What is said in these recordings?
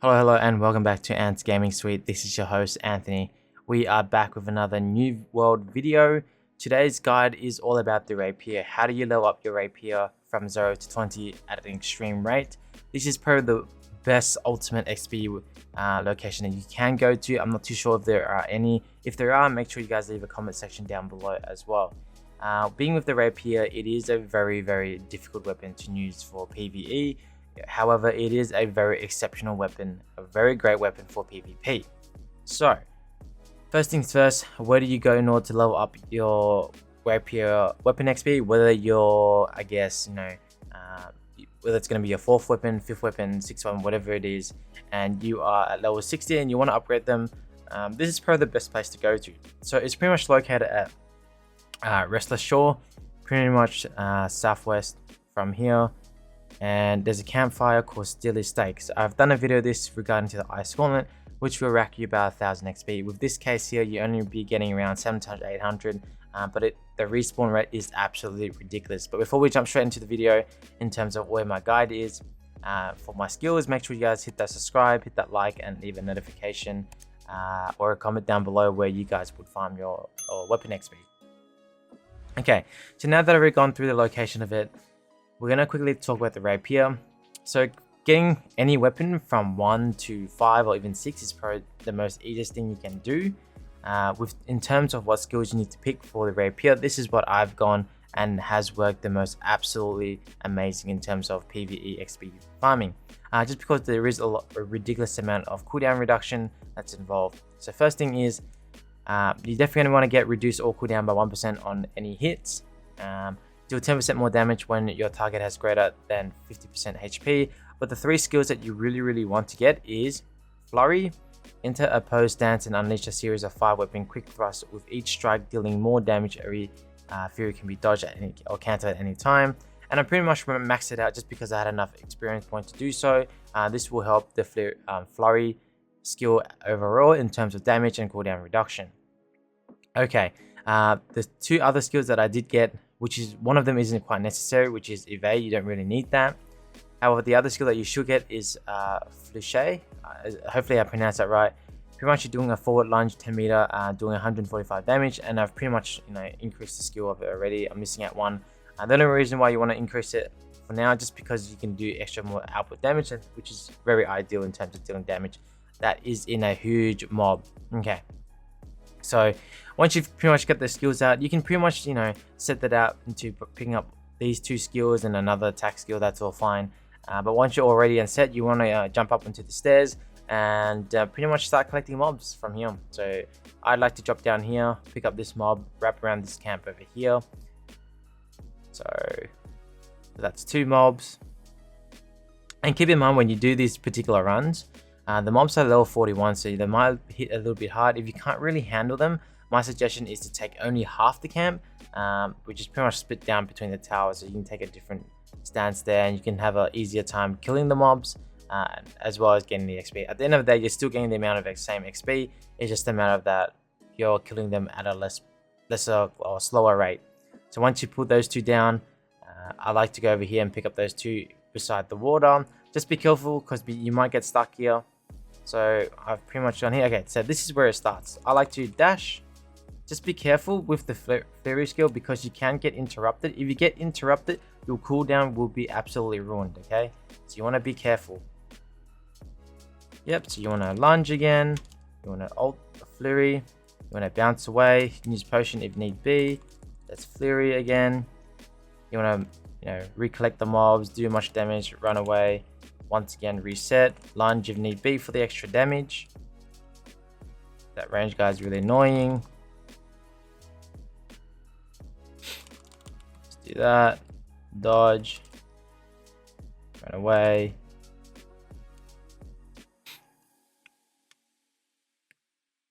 Hello, and welcome back to Ant's Gaming Suite. This is your host, Anthony. We are back with another new world video. Today's guide is all about the rapier. How do you level up your rapier from 0 to 20 at an extreme rate? This is probably the best ultimate XP location that you can go to. I'm not too sure if there are any. If there are, make sure you guys leave a comment section down below as well. Being with the rapier, it is a very difficult weapon to use for PvE. However, it is a very exceptional weapon, a very great weapon for PvP. So, first things first, where do you go in order to level up your rapier weapon XP? Whether you're, whether it's going to be your 4th weapon, 5th weapon, 6th weapon, whatever it is, and you are at level 60 and you want to upgrade them, this is probably the best place to go to. So, it's pretty much located at Restless Shore, pretty much southwest from here. And there's a campfire called Steely Stakes. I've done a video of this regarding to the Ice Gauntlet, which will rack you about 1000 XP. With this case here, you only be getting around 700 to 800, but the respawn rate is absolutely ridiculous. But before we jump straight into the video, in terms of where my guide is for my skills, make sure you guys hit that subscribe, hit that like, and leave a notification or a comment down below where you guys would farm your weapon XP. Okay, so now that I've already gone through the location of it, we're going to quickly talk about the rapier. So getting any weapon from 1 to 5 or even 6 is probably the most easiest thing you can do. In terms of what skills you need to pick for the rapier, this is what I've gone and has worked the most absolutely amazing in terms of PvE XP farming. Just because there is a ridiculous amount of cooldown reduction that's involved. So first thing is, you definitely want to get reduced all cooldown by 1% on any hits. Deal 10% more damage when your target has greater than 50% HP. But the 3 skills that you really want to get is Flurry, enter a pose stance and unleash a series of 5 weapon quick thrusts with each strike dealing more damage. Every Fury can be dodged at any or countered at any time. And I pretty much maxed it out just because I had enough experience points to do so. This will help the Flurry skill overall in terms of damage and cooldown reduction. Okay, the 2 other skills that I did get, which is one of them isn't quite necessary, which is evade. You don't really need that. However, the other skill that you should get is Flichet. Hopefully I pronounced that right. Pretty much you're doing a forward lunge 10 meter, doing 145 damage, and I've pretty much increased the skill of it already. I'm missing out one. The only reason why you want to increase it for now, just because you can do extra more output damage, which is very ideal in terms of dealing damage that is in a huge mob. Okay. So once you've pretty much got the skills out, you can pretty much set that out into picking up these 2 skills and another attack skill. That's all fine. But once you're already set, you want to jump up into the stairs and pretty much start collecting mobs from here. So I'd like to drop down here, pick up this mob, wrap around this camp over here. So that's 2 mobs. And keep in mind when you do these particular runs, the mobs are level 41, so they might hit a little bit hard. If you can't really handle them, my suggestion is to take only half the camp, which is pretty much split down between the towers, so you can take a different stance there and you can have an easier time killing the mobs as well as getting the XP. At the end of the day, you're still getting the amount of same XP. It's just a matter of that you're killing them at a lesser or slower rate. So once you put those 2 down, I like to go over here and pick up those 2 beside the water. Just be careful because you might get stuck here. So I've pretty much done here. Okay, so this is where it starts. I like to dash. Just be careful with the Flurry skill because you can get interrupted. If you get interrupted, your cooldown will be absolutely ruined, okay? So you want to be careful. Yep, so you want to lunge again. You want to ult the Flurry. You want to bounce away. You can use potion if need be. That's Flurry again. You want to, recollect the mobs, do much damage, run away. Once again, reset, lunge if need be for the extra damage. That range guy is really annoying. Let's do that. Dodge. Run away.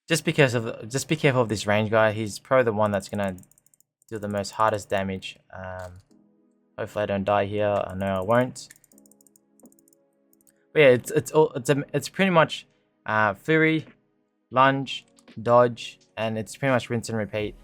Just be careful of this range guy. He's probably the one that's gonna do the most hardest damage. Hopefully I don't die here. I know I won't. But yeah, it's pretty much Fury, lunge, dodge, and it's pretty much rinse and repeat.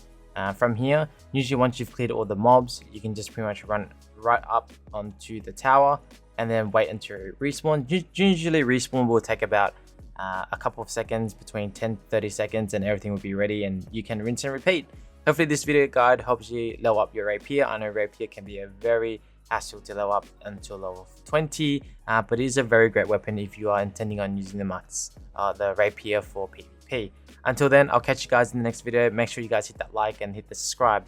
From here, usually once you've cleared all the mobs, you can just pretty much run right up onto the tower and then wait until it respawn. Usually respawn will take about a couple of seconds, between 10 to 30 seconds, and everything will be ready and you can rinse and repeat. Hopefully this video guide helps you level up your rapier. I know rapier can be a very hassle to level up until level 20, but it is a very great weapon if you are intending on using the rapier for PvP. Until then, I'll catch you guys in the next video. Make sure you guys hit that like and hit the subscribe.